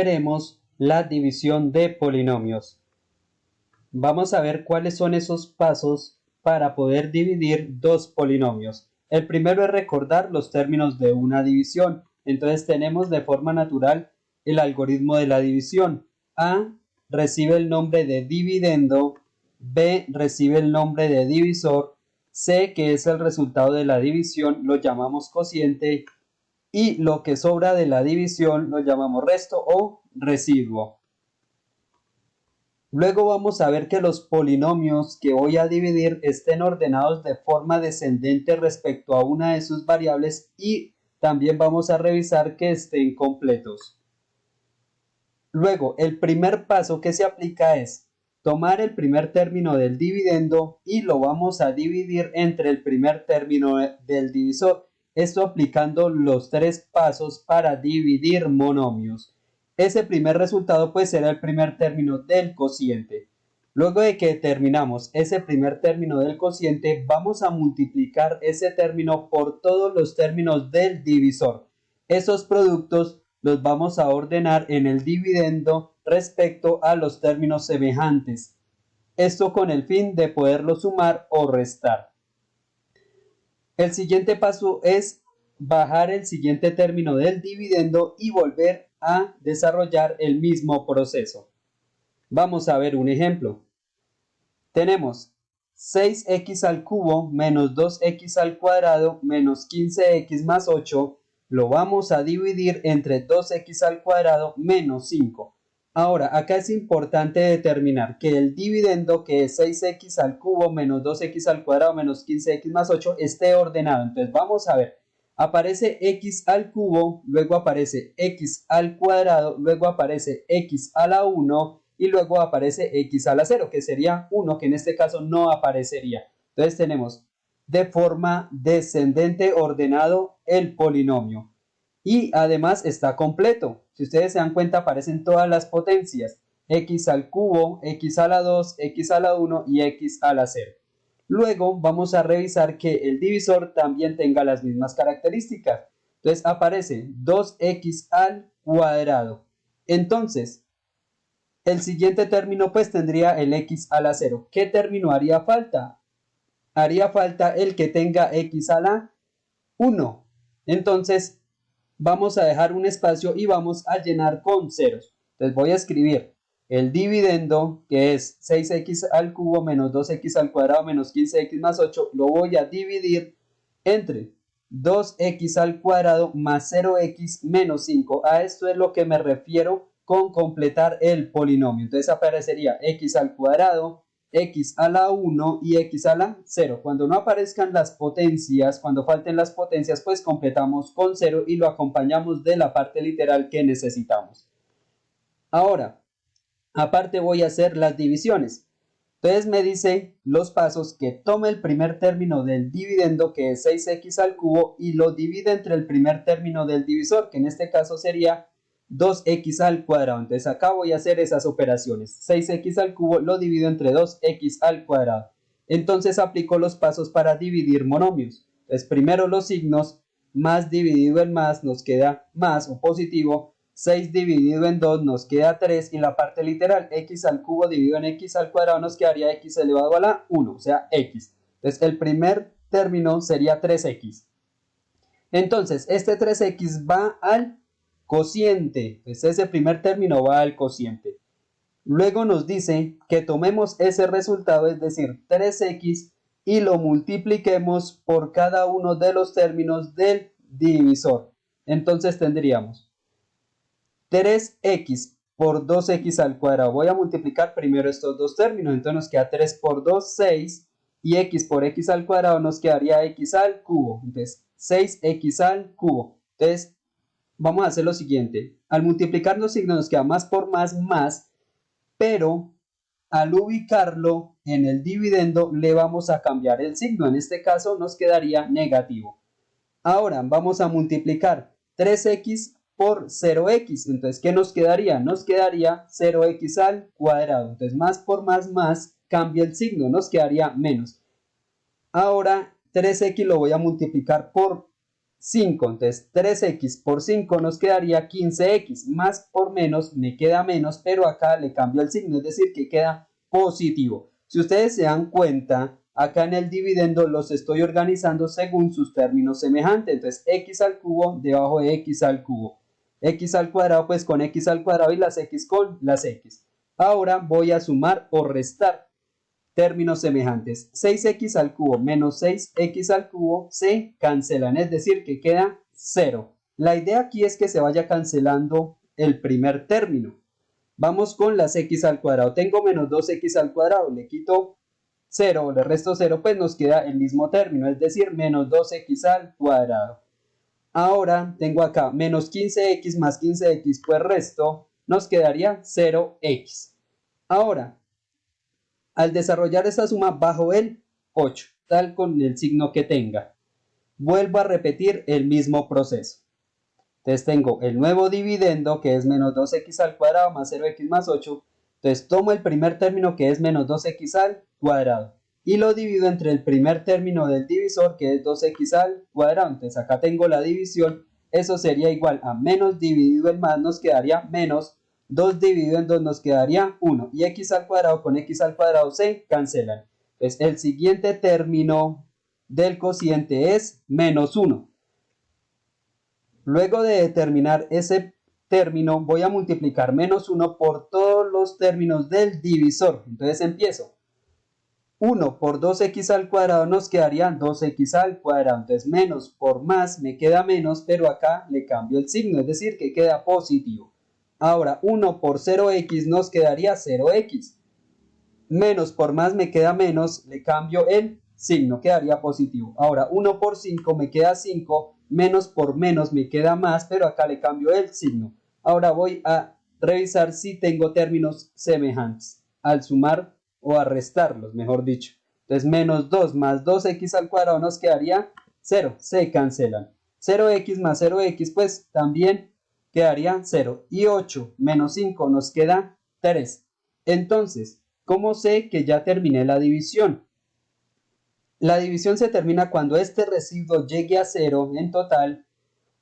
veremos la división de polinomios. Vamos a ver cuáles son esos pasos para poder dividir dos polinomios. El primero es recordar los términos de una división. Entonces tenemos de forma natural el algoritmo de la división. A recibe el nombre de dividendo, B recibe el nombre de divisor, C, que es el resultado de la división, lo llamamos cociente, y lo que sobra de la división lo llamamos resto o residuo. Luego vamos a ver que los polinomios que voy a dividir estén ordenados de forma descendente respecto a una de sus variables y también vamos a revisar que estén completos. Luego, el primer paso que se aplica es tomar el primer término del dividendo y lo vamos a dividir entre el primer término del divisor. Esto aplicando los tres pasos para dividir monomios. Ese primer resultado pues será el primer término del cociente. Luego de que determinamos ese primer término del cociente, vamos a multiplicar ese término por todos los términos del divisor. Esos productos los vamos a ordenar en el dividendo respecto a los términos semejantes. Esto con el fin de poderlo sumar o restar. El siguiente paso es bajar el siguiente término del dividendo y volver a desarrollar el mismo proceso. Vamos a ver un ejemplo. Tenemos 6x al cubo menos 2x al cuadrado menos 15x más 8. Lo vamos a dividir entre 2x al cuadrado menos 5. Ahora, acá es importante determinar que el dividendo, que es 6x al cubo menos 2x al cuadrado menos 15x más 8, esté ordenado. Entonces, vamos a ver. Aparece x al cubo, luego aparece x al cuadrado, luego aparece x a la 1 y luego aparece x a la 0, que sería 1, que en este caso no aparecería. Entonces, tenemos de forma descendente ordenado el polinomio. Y además está completo. Si ustedes se dan cuenta, aparecen todas las potencias. X al cubo, x a la 2, x a la 1 y x a la 0. Luego vamos a revisar que el divisor también tenga las mismas características. Entonces aparece 2x al cuadrado. Entonces, el siguiente término pues tendría el x a la 0. ¿Qué término haría falta? Haría falta el que tenga x a la 1. Entonces, vamos a dejar un espacio y vamos a llenar con ceros. Entonces voy a escribir el dividendo, que es 6x al cubo menos 2x al cuadrado menos 15x más 8, lo voy a dividir entre 2x al cuadrado más 0x menos 5. A esto es lo que me refiero con completar el polinomio. Entonces aparecería x al cuadrado, x a la 1 y x a la 0. Cuando no aparezcan las potencias, cuando falten las potencias, pues completamos con 0 y lo acompañamos de la parte literal que necesitamos. Ahora, aparte voy a hacer las divisiones. Entonces me dice los pasos que tome el primer término del dividendo, que es 6x al cubo, y lo divide entre el primer término del divisor, que en este caso sería 2x al cuadrado. Entonces acá voy a hacer esas operaciones. 6x al cubo lo divido entre 2x al cuadrado. Entonces aplico los pasos para dividir monomios. Entonces primero los signos, más dividido en más nos queda más o positivo. 6 dividido en 2 nos queda 3 y la parte literal x al cubo dividido en x al cuadrado nos quedaría x elevado a la 1, o sea x. Entonces el primer término sería 3x. Entonces este 3x va al cociente, pues ese primer término va al cociente. Luego nos dice que tomemos ese resultado, es decir, 3x, y lo multipliquemos por cada uno de los términos del divisor. Entonces tendríamos 3x por 2x al cuadrado. Voy a multiplicar primero estos dos términos, entonces nos queda 3 por 2, 6, y x por x al cuadrado nos quedaría x al cubo. Entonces 6x al cubo. Entonces vamos a hacer lo siguiente. Al multiplicar los signos nos queda más por más, pero al ubicarlo en el dividendo le vamos a cambiar el signo. En este caso nos quedaría negativo. Ahora vamos a multiplicar 3x por 0x. Entonces, ¿qué nos quedaría? Nos quedaría 0x al cuadrado. Entonces, más por más, cambia el signo. Nos quedaría menos. Ahora, 3x lo voy a multiplicar por 5. Entonces 3x por 5 nos quedaría 15x. Más por menos me queda menos, pero acá le cambio el signo, es decir, que queda positivo. Si ustedes se dan cuenta, acá en el dividendo los estoy organizando según sus términos semejantes. Entonces x al cubo debajo de x al cubo. X al cuadrado pues con x al cuadrado y las x con las x. Ahora voy a sumar o restar términos semejantes. 6x al cubo menos 6x al cubo se cancelan, es decir, que queda 0. La idea aquí es que se vaya cancelando el primer término. Vamos con las x al cuadrado. Tengo menos 2x al cuadrado, le quito 0, le resto 0, pues nos queda el mismo término, es decir, menos 2x al cuadrado. Ahora tengo acá menos 15x más 15x, pues resto, nos quedaría 0x. Ahora, al desarrollar esta suma bajo el 8, tal con el signo que tenga, vuelvo a repetir el mismo proceso. Entonces tengo el nuevo dividendo que es menos 2x al cuadrado más 0x más 8. Entonces tomo el primer término que es menos 2x al cuadrado y lo divido entre el primer término del divisor que es 2x al cuadrado. Entonces acá tengo la división, eso sería igual a menos dividido en más, nos quedaría menos 2 dividido en 2 nos quedaría 1 y x al cuadrado con x al cuadrado se cancelan. Entonces el siguiente término del cociente es menos 1. Luego de determinar ese término, voy a multiplicar menos 1 por todos los términos del divisor. Entonces empiezo. 1 por 2x al cuadrado nos quedaría 2x al cuadrado. Entonces menos por más me queda menos, pero acá le cambio el signo, es decir, que queda positivo. Ahora 1 por 0x nos quedaría 0x. Menos por más me queda menos, le cambio el signo, quedaría positivo. Ahora 1 por 5 me queda 5. Menos por menos me queda más, pero acá le cambio el signo. Ahora voy a revisar si tengo términos semejantes al sumar o a restarlos, mejor dicho. Entonces menos 2 más 2x al cuadrado nos quedaría 0, se cancelan. 0x más 0x pues también quedaría 0 y 8 menos 5 nos queda 3. Entonces, ¿cómo sé que ya terminé la división? La división se termina cuando este residuo llegue a 0 en total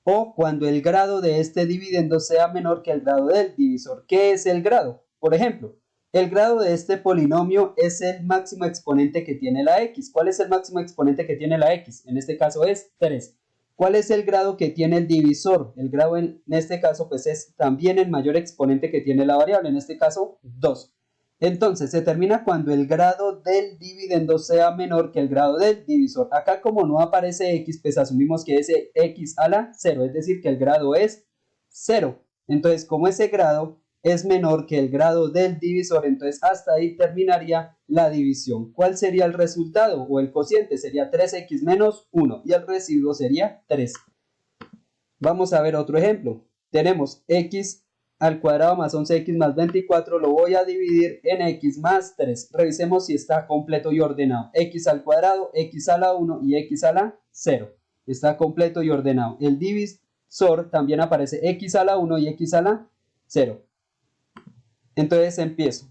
o cuando el grado de este dividendo sea menor que el grado del divisor. ¿Qué es el grado? Por ejemplo, el grado de este polinomio es el máximo exponente que tiene la x. ¿Cuál es el máximo exponente que tiene la x? En este caso es 3. ¿Cuál es el grado que tiene el divisor? El grado en este caso pues es también el mayor exponente que tiene la variable, en este caso 2. Entonces, se termina cuando el grado del dividendo sea menor que el grado del divisor. Acá como no aparece x, pues asumimos que es x a la 0, es decir, que el grado es 0. Entonces, como ese grado es menor que el grado del divisor, entonces hasta ahí terminaría la división. ¿Cuál sería el resultado o el cociente? Sería 3x menos 1 y el residuo sería 3. Vamos a ver otro ejemplo. Tenemos x al cuadrado más 11x más 24 lo voy a dividir en x más 3. Revisemos si está completo y ordenado. X al cuadrado, x a la 1 y x a la 0. Está completo y ordenado. El divisor también aparece x a la 1 y x a la 0. Entonces empiezo.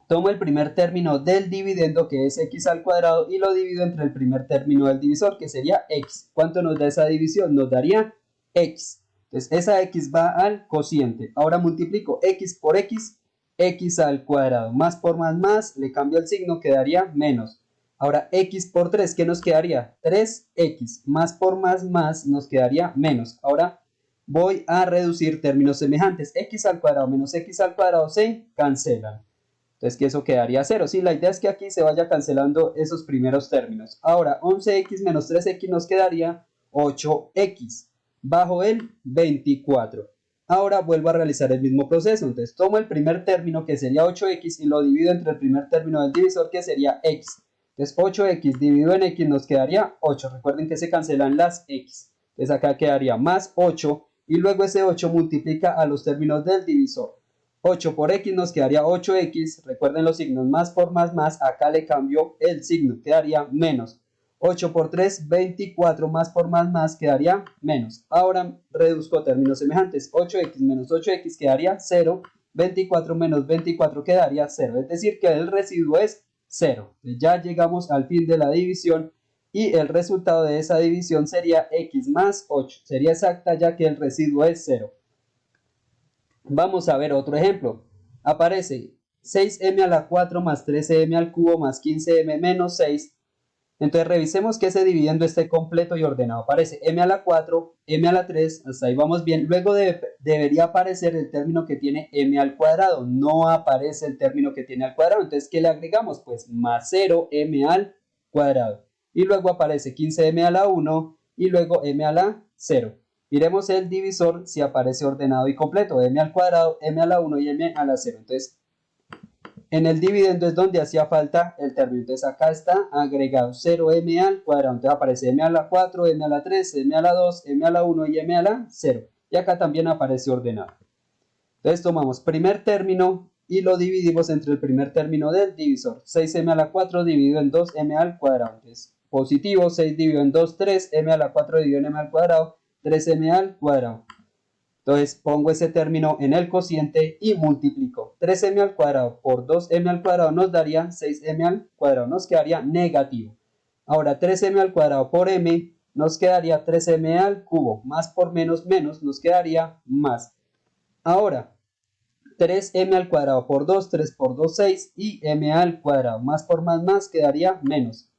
Tomo el primer término del dividendo que es x al cuadrado y lo divido entre el primer término del divisor que sería x. ¿Cuánto nos da esa división? Nos daría x. Entonces esa x va al cociente. Ahora multiplico x por x, x al cuadrado. Más por más, le cambio el signo, quedaría menos. Ahora x por 3, ¿qué nos quedaría? 3x. Más por más nos quedaría menos. Ahora voy a reducir términos semejantes. X al cuadrado menos x al cuadrado se cancelan. Entonces que eso quedaría 0. Sí, la idea es que aquí se vaya cancelando esos primeros términos. Ahora 11x menos 3x nos quedaría 8x bajo el 24. Ahora vuelvo a realizar el mismo proceso. Entonces tomo el primer término que sería 8x y lo divido entre el primer término del divisor que sería x. Entonces 8x dividido en x nos quedaría 8. Recuerden que se cancelan las x. Entonces acá quedaría más 8 y luego ese 8 multiplica a los términos del divisor. 8 por x nos quedaría 8x. Recuerden los signos, más por más. Acá le cambio el signo, quedaría menos. 8 por 3, 24, más por más, quedaría menos. Ahora reduzco términos semejantes. 8x menos 8x quedaría 0. 24 menos 24 quedaría 0. Es decir, que el residuo es 0. Ya llegamos al fin de la división y el resultado de esa división sería x más 8. Sería exacta ya que el residuo es 0. Vamos a ver otro ejemplo. Aparece 6m a la 4 más 13m al cubo más 15m menos 6. Entonces revisemos que ese dividendo esté completo y ordenado. Aparece m a la 4, m a la 3, hasta ahí vamos bien. Luego debería aparecer el término que tiene m al cuadrado. No aparece el término que tiene al cuadrado. Entonces, ¿qué le agregamos? Pues más 0m al cuadrado. Y luego aparece 15m a la 1 y luego m a la 0. Miremos el divisor si aparece ordenado y completo. M al cuadrado, m a la 1 y m a la 0. Entonces, en el dividendo es donde hacía falta el término. Entonces acá está agregado 0m al cuadrado. Entonces aparece m a la 4, m a la 3, m a la 2, m a la 1 y m a la 0. Y acá también aparece ordenado. Entonces tomamos primer término y lo dividimos entre el primer término del divisor. 6m a la 4 dividido en 2m al cuadrado. Entonces positivo, 6 dividido en 2, 3, m a la 4 dividido en m al cuadrado, 3m al cuadrado. Entonces pongo ese término en el cociente y multiplico. 3m al cuadrado por 2m al cuadrado nos daría 6m al cuadrado. Nos quedaría negativo. Ahora 3m al cuadrado por m nos quedaría 3m al cubo. Más por menos nos quedaría más. Ahora 3m al cuadrado por 2, 3 por 2, 6 y m al cuadrado. Más por más quedaría menos.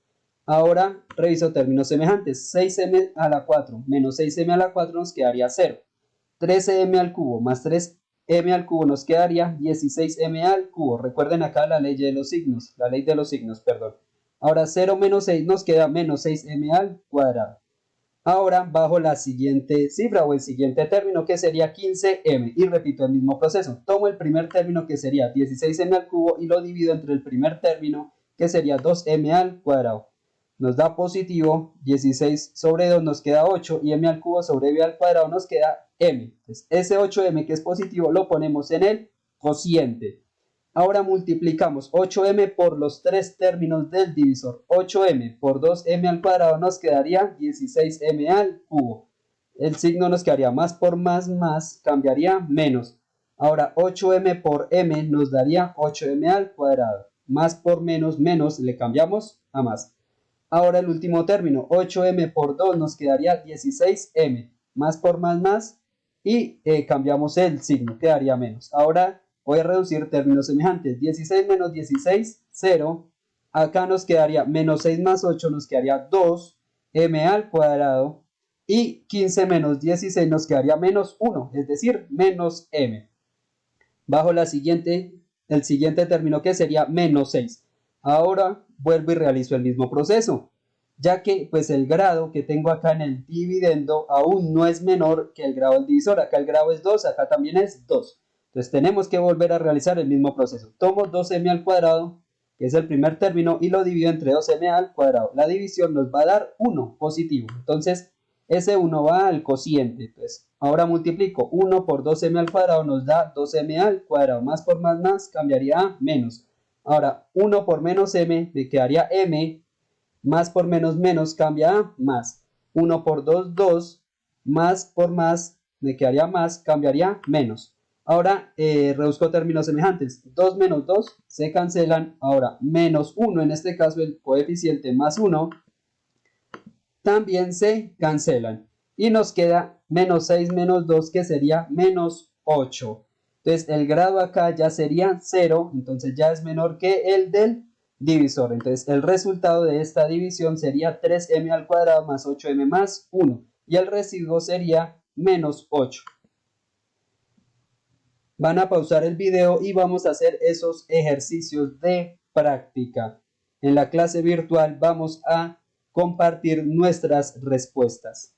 Ahora reviso términos semejantes. 6m a la 4 menos 6m a la 4 nos quedaría 0. 13m al cubo más 3m al cubo nos quedaría 16m al cubo. Recuerden acá la ley de los signos, perdón. Ahora 0 menos 6 nos queda menos 6m al cuadrado. Ahora bajo la siguiente cifra o el siguiente término que sería 15m y repito el mismo proceso. Tomo el primer término que sería 16m al cubo y lo divido entre el primer término que sería 2m al cuadrado. Nos da positivo, 16 sobre 2 nos queda 8 y m al cubo sobre b al cuadrado nos queda m. Entonces, ese 8m que es positivo lo ponemos en el cociente. Ahora multiplicamos 8m por los tres términos del divisor. 8m por 2m al cuadrado nos quedaría 16m al cubo. El signo nos quedaría más por más, cambiaría menos. Ahora 8m por m nos daría 8m al cuadrado. Más por menos, le cambiamos a más. Ahora el último término, 8m por 2 nos quedaría 16m. Más por más y cambiamos el signo, quedaría menos. Ahora voy a reducir términos semejantes. 16 menos 16, 0. Acá nos quedaría menos 6 más 8, nos quedaría 2m al cuadrado. Y 15 menos 16 nos quedaría menos 1, es decir, menos m. Bajo el siguiente término que sería menos 6. Ahora vuelvo y realizo el mismo proceso, ya que pues el grado que tengo acá en el dividendo aún no es menor que el grado del divisor. Acá el grado es 2, acá también es 2. Entonces tenemos que volver a realizar el mismo proceso. Tomo 2m al cuadrado, que es el primer término, y lo divido entre 2m al cuadrado. La división nos va a dar 1 positivo. Entonces ese 1 va al cociente. Entonces ahora multiplico 1 por 2m al cuadrado nos da 2m al cuadrado. Más por más cambiaría a menos. Ahora 1 por menos m me quedaría m. Más por menos cambia a más. 1 por 2, 2. Más por más me quedaría más, cambiaría menos. Ahora reduzco términos semejantes. 2 menos 2 se cancelan. Ahora menos 1, en este caso el coeficiente más 1, también se cancelan. Y nos queda menos 6 menos 2 que sería menos 8. Entonces el grado acá ya sería 0, entonces ya es menor que el del divisor. Entonces el resultado de esta división sería 3m al cuadrado más 8m más 1. Y el residuo sería menos 8. Van a pausar el video y vamos a hacer esos ejercicios de práctica. En la clase virtual vamos a compartir nuestras respuestas.